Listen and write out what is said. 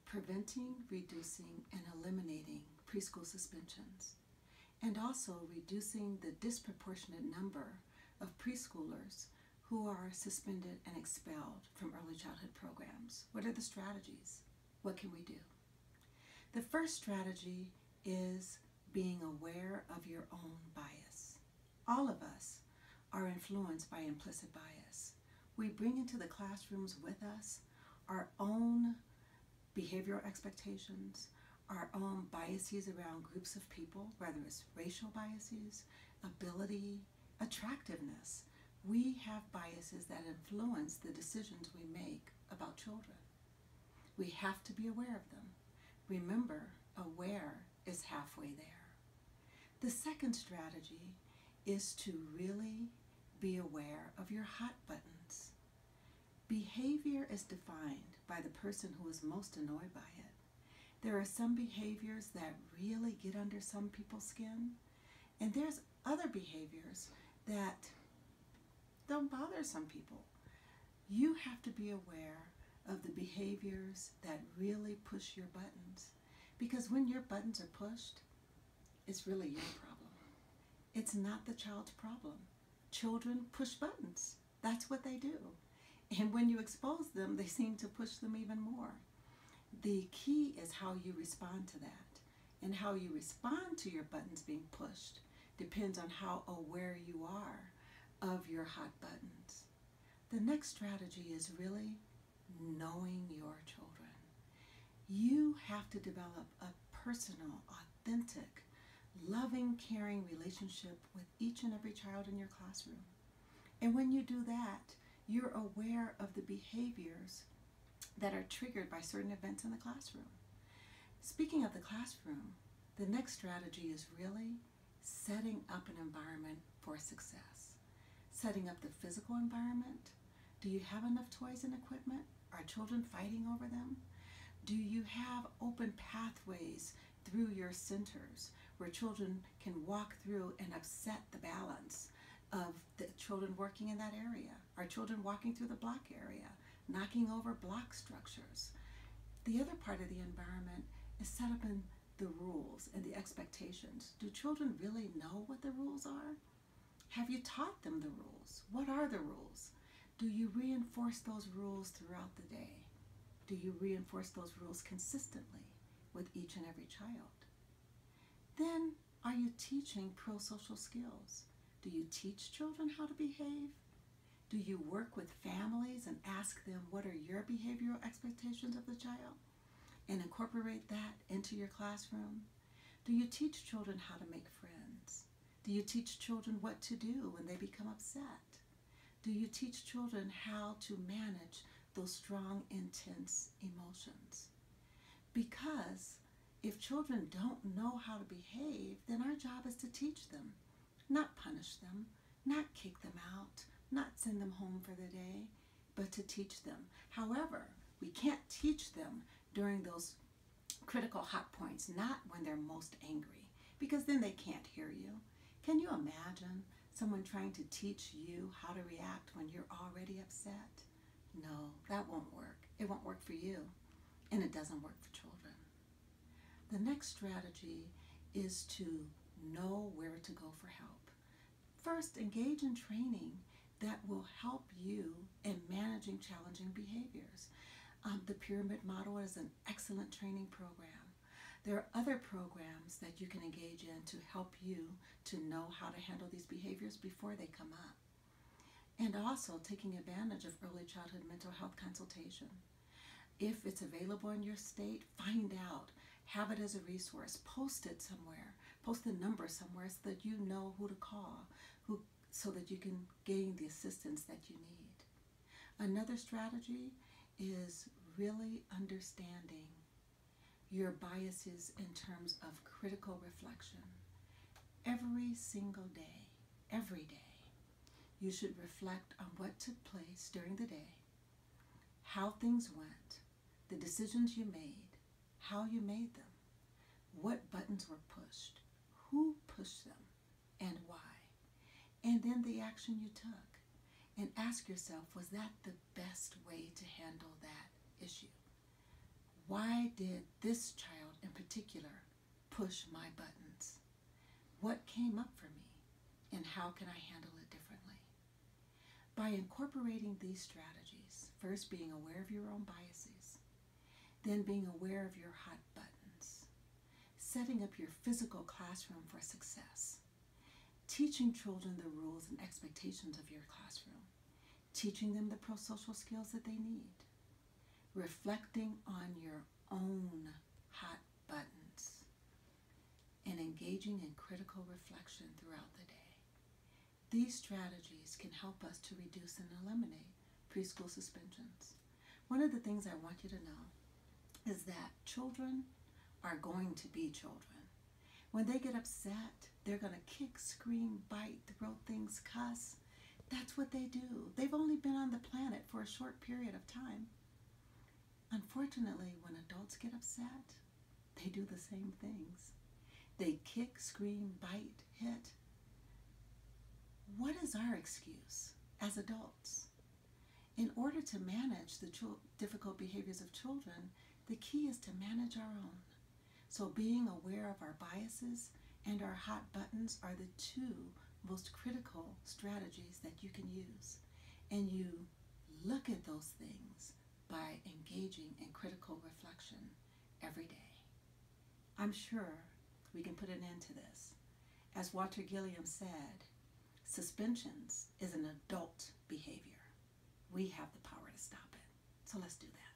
preventing, reducing, and eliminating preschool suspensions, and also reducing the disproportionate number of preschoolers who are suspended and expelled from early childhood programs. What are the strategies? What can we do? The first strategy is being aware of your own bias. All of us are influenced by implicit bias. We bring into the classrooms with us our own behavioral expectations, our own biases around groups of people, whether it's racial biases, ability, attractiveness. We have biases that influence the decisions we make about children. We have to be aware of them. Remember, aware is halfway there. The second strategy is to really be aware of your hot buttons. Behavior is defined by the person who is most annoyed by it. There are some behaviors that really get under some people's skin, and there's other behaviors that don't bother some people. You have to be aware of the behaviors that really push your buttons, because when your buttons are pushed, it's really your problem. It's not the child's problem. Children push buttons. That's what they do. And when you expose them, they seem to push them even more. The key is how you respond to that. And how you respond to your buttons being pushed depends on how aware you are of your hot buttons. The next strategy is really knowing your children. You have to develop a personal, authentic, loving, caring relationship with each and every child in your classroom. And when you do that, you're aware of the behaviors that are triggered by certain events in the classroom. Speaking of the classroom, the next strategy is really setting up an environment for success. Setting up the physical environment. Do you have enough toys and equipment? Are children fighting over them? Do you have open pathways through your centers where children can walk through and upset the balance of the children working in that area? Are children walking through the block area, knocking over block structures? The other part of the environment is set up in the rules and the expectations. Do children really know what the rules are? Have you taught them the rules? What are the rules? Do you reinforce those rules throughout the day? Do you reinforce those rules consistently with each and every child? Then, are you teaching pro-social skills? Do you teach children how to behave? Do you work with families and ask them what are your behavioral expectations of the child and incorporate that into your classroom? Do you teach children how to make friends? Do you teach children what to do when they become upset? Do you teach children how to manage those strong, intense emotions? Because if children don't know how to behave, then our job is to teach them, not punish them, not kick them out, not send them home for the day, but to teach them. However, we can't teach them during those critical hot points, not when they're most angry, because then they can't hear you. Can you imagine someone trying to teach you how to react when you're already upset? No, that won't work. It won't work for you, and it doesn't work for children. The next strategy is to know where to go for help. First, engage in training that will help you in managing challenging behaviors. The pyramid model is an excellent training program. There are other programs that you can engage in to help you to know how to handle these behaviors before they come up. And also taking advantage of early childhood mental health consultation. If it's available in your state, find out. Have it as a resource. Post it somewhere. Post the number somewhere so that you know who to call, so that you can gain the assistance that you need. Another strategy is really understanding your biases in terms of critical reflection. Every single day, every day, you should reflect on what took place during the day, how things went, the decisions you made, how you made them, what buttons were pushed, who pushed them, and why. And then the action you took. And ask yourself, was that the best way to handle that issue? Why did this child in particular push my buttons? What came up for me, and how can I handle it differently? By incorporating these strategies, first being aware of your own biases, then being aware of your hot buttons, setting up your physical classroom for success, teaching children the rules and expectations of your classroom, teaching them the pro-social skills that they need, reflecting on your own hot buttons, and engaging in critical reflection throughout the day. These strategies can help us to reduce and eliminate preschool suspensions. One of the things I want you to know is that children are going to be children. When they get upset, they're going to kick, scream, bite, throw things, cuss. That's what they do. They've only been on the planet for a short period of time. Unfortunately, when adults get upset, they do the same things. They kick, scream, bite, hit. What is our excuse as adults? In order to manage the difficult behaviors of children, the key is to manage our own. So being aware of our biases and our hot buttons are the two most critical strategies that you can use. And you look at those things by engaging in critical reflection every day. I'm sure we can put an end to this. As Walter Gilliam said, suspensions is an adult behavior. We have the power to stop it. So let's do that.